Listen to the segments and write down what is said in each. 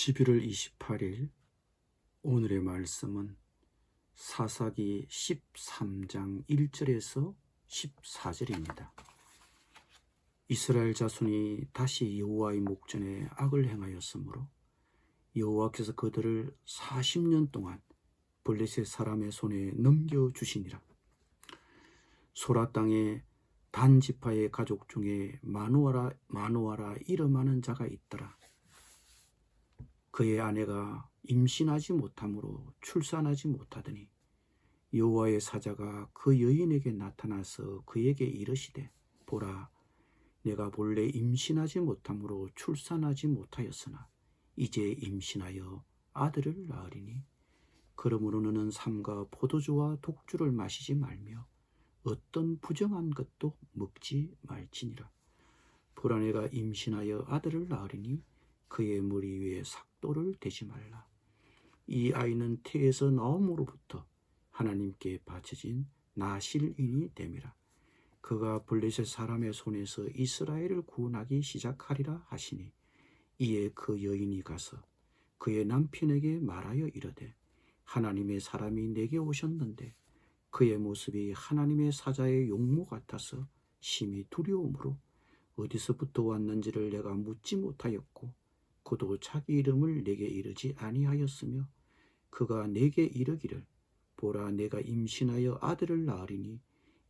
11월 28일 오늘의 말씀은 사사기 13장 1절에서 14절입니다. 이스라엘 자손이 다시 여호와의 목전에 악을 행하였으므로 여호와께서 그들을 40년 동안 블레셋 사람의 손에 넘겨주시니라. 소라 땅에 단 지파의 가족 중에 마노아라 이름하는 자가 있더라. 그의 아내가 임신하지 못함으로 출산하지 못하더니 여호와의 사자가 그 여인에게 나타나서 그에게 이르시되, 보라, 내가 본래 임신하지 못함으로 출산하지 못하였으나 이제 임신하여 아들을 낳으리니 그러므로 너는 삼가 포도주와 독주를 마시지 말며 어떤 부정한 것도 먹지 말지니라. 보라, 내가 임신하여 아들을 낳으리니 그의 머리 위에 삭도를 대지 말라. 이 아이는 태에서 나옴으로부터 하나님께 바쳐진 나실인이 됨이라. 그가 블레셋 사람의 손에서 이스라엘을 구원하기 시작하리라 하시니, 이에 그 여인이 가서 그의 남편에게 말하여 이르되, 하나님의 사람이 내게 오셨는데 그의 모습이 하나님의 사자의 용모 같아서 심히 두려움으로 어디서부터 왔는지를 내가 묻지 못하였고 그도 자기 이름을 내게 이르지 아니하였으며, 그가 내게 이르기를, 보라, 내가 임신하여 아들을 낳으리니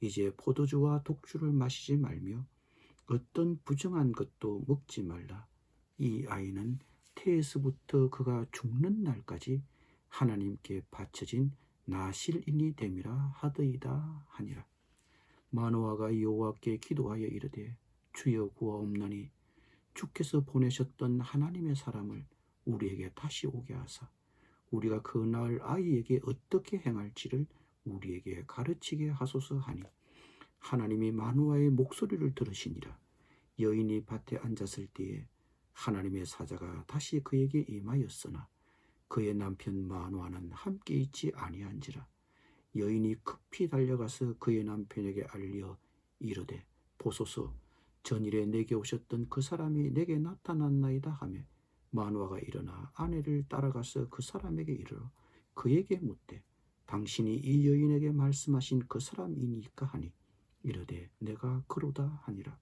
이제 포도주와 독주를 마시지 말며 어떤 부정한 것도 먹지 말라. 이 아이는 태에서부터 그가 죽는 날까지 하나님께 바쳐진 나실인이 됨이라 하더이다 하니라. 마노아가 여호와께 기도하여 이르되, 주여 구하옵나니 주께서 보내셨던 하나님의 사람을 우리에게 다시 오게 하사 우리가 그 날 아이에게 어떻게 행할지를 우리에게 가르치게 하소서 하니, 하나님이 마노아의 목소리를 들으시니라. 여인이 밭에 앉았을 때에 하나님의 사자가 다시 그에게 임하였으나 그의 남편 마노아는 함께 있지 아니한지라. 여인이 급히 달려가서 그의 남편에게 알려 이르되, 보소서, 전일에 내게 오셨던 그 사람이 내게 나타났나이다 하며, 마노아가 일어나 아내를 따라가서 그 사람에게 이르러 그에게 묻되, 당신이 이 여인에게 말씀하신 그 사람이니까 하니, 이르되 내가 그로다 하니라.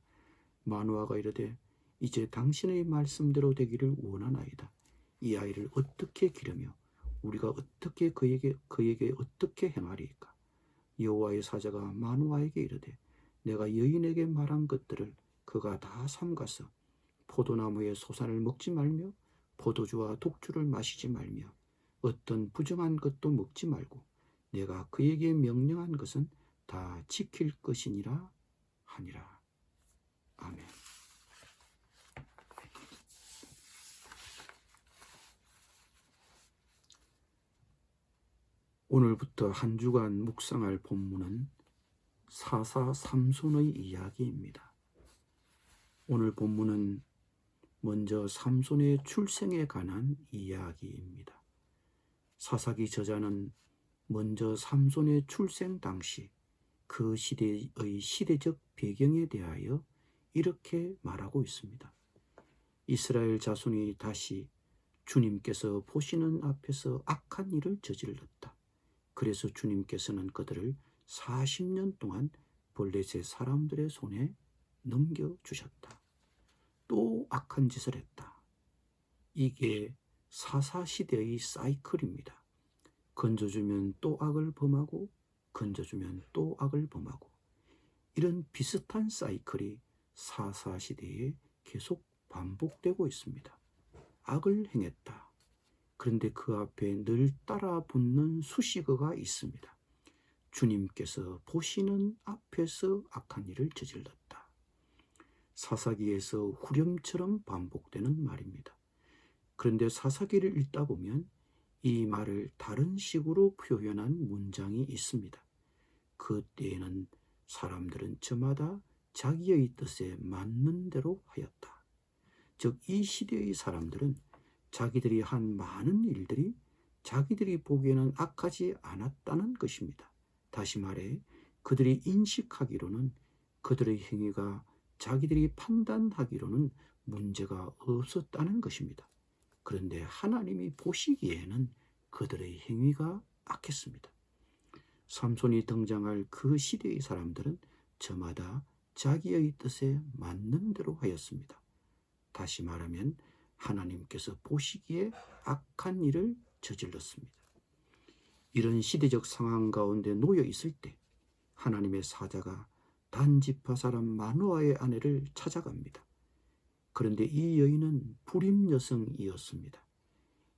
마노아가 이르되, 이제 당신의 말씀대로 되기를 원하나이다. 이 아이를 어떻게 기르며 우리가 어떻게 그에게 어떻게 행하리이까? 여호와의 사자가 마노아에게 이르되, 내가 여인에게 말한 것들을 그가 다 삼가서 포도나무의 소산을 먹지 말며 포도주와 독주를 마시지 말며 어떤 부정한 것도 먹지 말고 내가 그에게 명령한 것은 다 지킬 것이니라 하니라. 아멘. 오늘부터 한 주간 묵상할 본문은 사사 삼손의 이야기입니다. 오늘 본문은 먼저 삼손의 출생에 관한 이야기입니다. 사사기 저자는 먼저 삼손의 출생 당시 그 시대의 시대적 배경에 대하여 이렇게 말하고 있습니다. 이스라엘 자손이 다시 주님께서 보시는 앞에서 악한 일을 저질렀다. 그래서 주님께서는 그들을 40년 동안 블레셋 사람들의 손에 넘겨주셨다. 또 악한 짓을 했다. 이게 사사시대의 사이클입니다. 건져주면 또 악을 범하고 건져주면 또 악을 범하고, 이런 비슷한 사이클이 사사시대에 계속 반복되고 있습니다. 악을 행했다. 그런데 그 앞에 늘 따라 붙는 수식어가 있습니다. 주님께서 보시는 앞에서 악한 일을 저질렀다. 사사기에서 후렴처럼 반복되는 말입니다. 그런데 사사기를 읽다 보면 이 말을 다른 식으로 표현한 문장이 있습니다. 그때에는 사람들은 저마다 자기의 뜻에 맞는 대로 하였다. 즉, 이 시대의 사람들은 자기들이 한 많은 일들이 자기들이 보기에는 악하지 않았다는 것입니다. 다시 말해, 그들이 인식하기로는, 그들의 행위가 자기들이 판단하기로는 문제가 없었다는 것입니다. 그런데 하나님이 보시기에는 그들의 행위가 악했습니다. 삼손이 등장할 그 시대의 사람들은 저마다 자기의 뜻에 맞는 대로 하였습니다. 다시 말하면 하나님께서 보시기에 악한 일을 저질렀습니다. 이런 시대적 상황 가운데 놓여 있을 때 하나님의 사자가 단지파 사람 마누아의 아내를 찾아갑니다. 그런데 이 여인은 불임 여성이었습니다.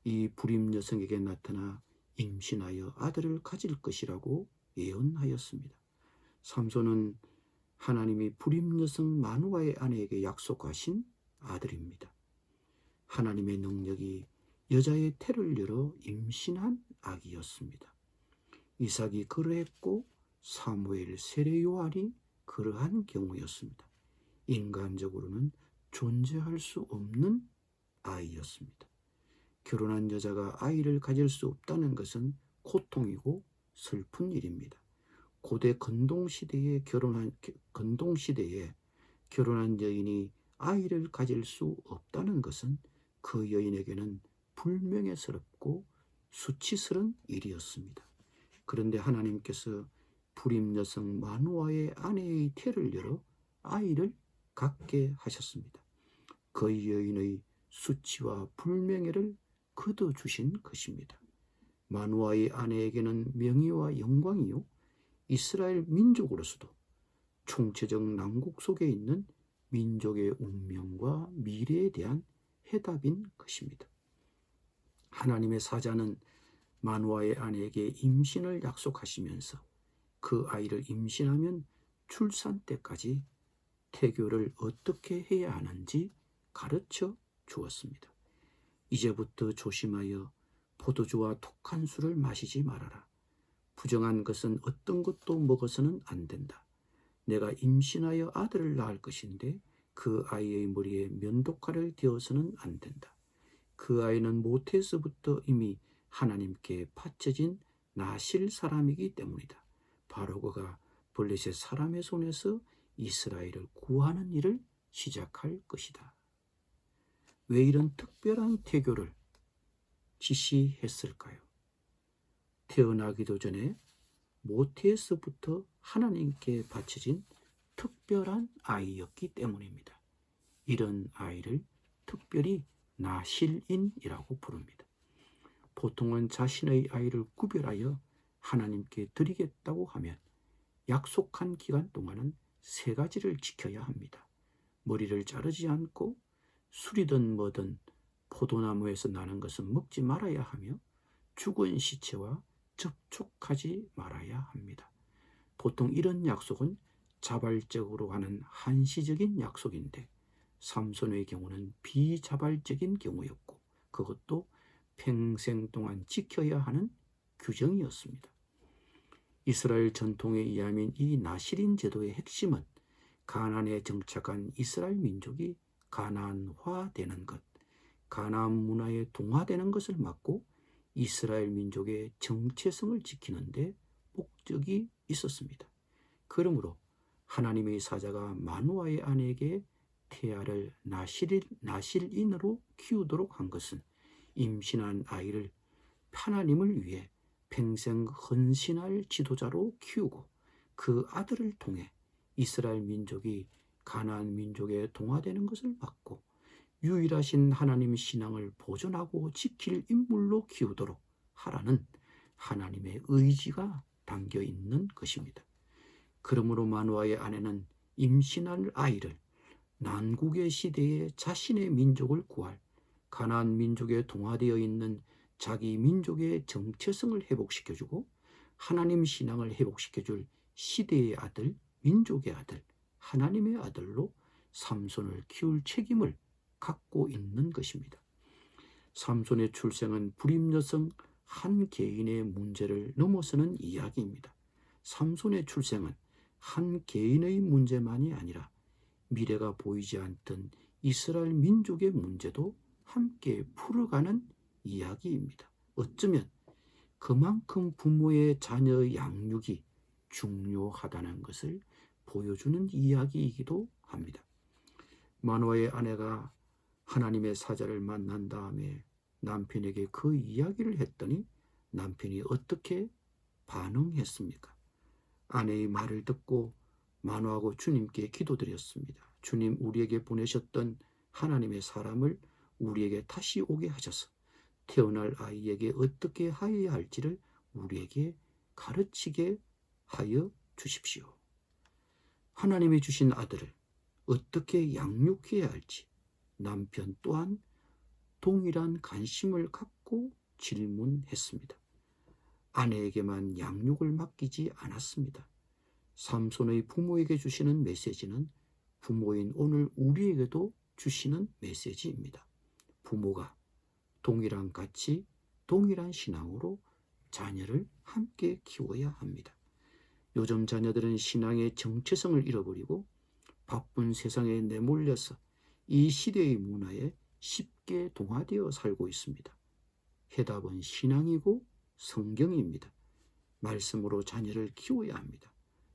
이 불임 여성에게 나타나 임신하여 아들을 가질 것이라고 예언하였습니다. 삼손은 하나님이 불임 여성 마누아의 아내에게 약속하신 아들입니다. 하나님의 능력이 여자의 태를 열어 임신한 아기였습니다. 이삭이 그러했고 사무엘, 세례 요한이 그러한 경우였습니다. 인간적으로는 존재할 수 없는 아이였습니다. 결혼한 여자가 아이를 가질 수 없다는 것은 고통이고 슬픈 일입니다. 고대 근동시대에 결혼한 여인이 아이를 가질 수 없다는 것은 그 여인에게는 불명예스럽고 수치스러운 일이었습니다. 그런데 하나님께서 불임 여성 마누아의 아내의 태를 열어 아이를 갖게 하셨습니다. 그 여인의 수치와 불명예를 거둬주신 것입니다. 마누아의 아내에게는 명예와 영광이요, 이스라엘 민족으로서도 총체적 난국 속에 있는 민족의 운명과 미래에 대한 해답인 것입니다. 하나님의 사자는 마누아의 아내에게 임신을 약속하시면서 그 아이를 임신하면 출산 때까지 태교를 어떻게 해야 하는지 가르쳐 주었습니다. 이제부터 조심하여 포도주와 독한 술을 마시지 말아라. 부정한 것은 어떤 것도 먹어서는 안 된다. 내가 임신하여 아들을 낳을 것인데 그 아이의 머리에 면도칼을 대어서는 안 된다. 그 아이는 모태에서부터 이미 하나님께 바쳐진 나실 사람이기 때문이다. 바로 그가 블레셋 사람의 손에서 이스라엘을 구하는 일을 시작할 것이다. 왜 이런 특별한 태교를 지시했을까요? 태어나기도 전에 모태에서부터 하나님께 바쳐진 특별한 아이였기 때문입니다. 이런 아이를 특별히 나실인이라고 부릅니다. 보통은 자신의 아이를 구별하여 하나님께 드리겠다고 하면 약속한 기간 동안은 3가지를 지켜야 합니다. 머리를 자르지 않고 술이든 뭐든 포도나무에서 나는 것은 먹지 말아야 하며 죽은 시체와 접촉하지 말아야 합니다. 보통 이런 약속은 자발적으로 하는 한시적인 약속인데 삼손의 경우는 비자발적인 경우였고 그것도 평생 동안 지켜야 하는 규정이었습니다. 이스라엘 전통에 의하면 이 나실인 제도의 핵심은 가나안에 정착한 이스라엘 민족이 가나안화되는 것, 가나안 문화에 동화되는 것을 막고 이스라엘 민족의 정체성을 지키는 데 목적이 있었습니다. 그러므로 하나님의 사자가 마누아의 아내에게 태아를 나실인으로 키우도록 한 것은 임신한 아이를 하나님을 위해 평생 헌신할 지도자로 키우고 그 아들을 통해 이스라엘 민족이 가나안 민족에 동화되는 것을 막고 유일하신 하나님 신앙을 보존하고 지킬 인물로 키우도록 하라는 하나님의 의지가 담겨 있는 것입니다. 그러므로 마누아의 아내는 임신할 아이를 난국의 시대에 자신의 민족을 구할 가나안 민족에 동화되어 있는 자기 민족의 정체성을 회복시켜주고 하나님 신앙을 회복시켜줄 시대의 아들, 민족의 아들, 하나님의 아들로 삼손을 키울 책임을 갖고 있는 것입니다. 삼손의 출생은 불임 여성 한 개인의 문제를 넘어서는 이야기입니다. 삼손의 출생은 한 개인의 문제만이 아니라 미래가 보이지 않던 이스라엘 민족의 문제도 함께 풀어가는 이야기입니다. 어쩌면 그만큼 부모의 자녀의 양육이 중요하다는 것을 보여주는 이야기이기도 합니다. 마누아의 아내가 하나님의 사자를 만난 다음에 남편에게 그 이야기를 했더니 남편이 어떻게 반응했습니까? 아내의 말을 듣고 만호하고 주님께 기도드렸습니다. 주님, 우리에게 보내셨던 하나님의 사람을 우리에게 다시 오게 하셔서 태어날 아이에게 어떻게 하여야 할지를 우리에게 가르치게 하여 주십시오. 하나님이 주신 아들을 어떻게 양육해야 할지 남편 또한 동일한 관심을 갖고 질문했습니다. 아내에게만 양육을 맡기지 않았습니다. 삼손의 부모에게 주시는 메시지는 부모인 오늘 우리에게도 주시는 메시지입니다. 부모가 동일한 가치, 동일한 신앙으로 자녀를 함께 키워야 합니다. 요즘 자녀들은 신앙의 정체성을 잃어버리고 바쁜 세상에 내몰려서 이 시대의 문화에 쉽게 동화되어 살고 있습니다. 해답은 신앙이고 성경입니다. 말씀으로 자녀를 키워야 합니다.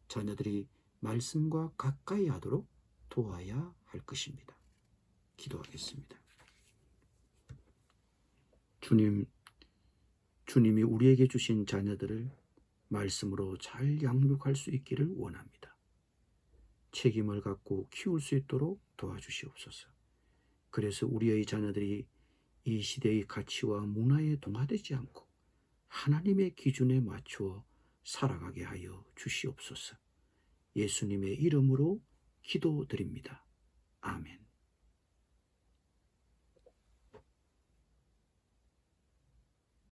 자녀들이 말씀과 가까이 하도록 도와야 할 것입니다. 기도하겠습니다. 주님이 우리에게 주신 자녀들을 말씀으로 잘 양육할 수 있기를 원합니다. 책임을 갖고 키울 수 있도록 도와주시옵소서. 그래서 우리의 자녀들이 이 시대의 가치와 문화에 동화되지 않고 하나님의 기준에 맞추어 살아가게 하여 주시옵소서. 예수님의 이름으로 기도드립니다. 아멘.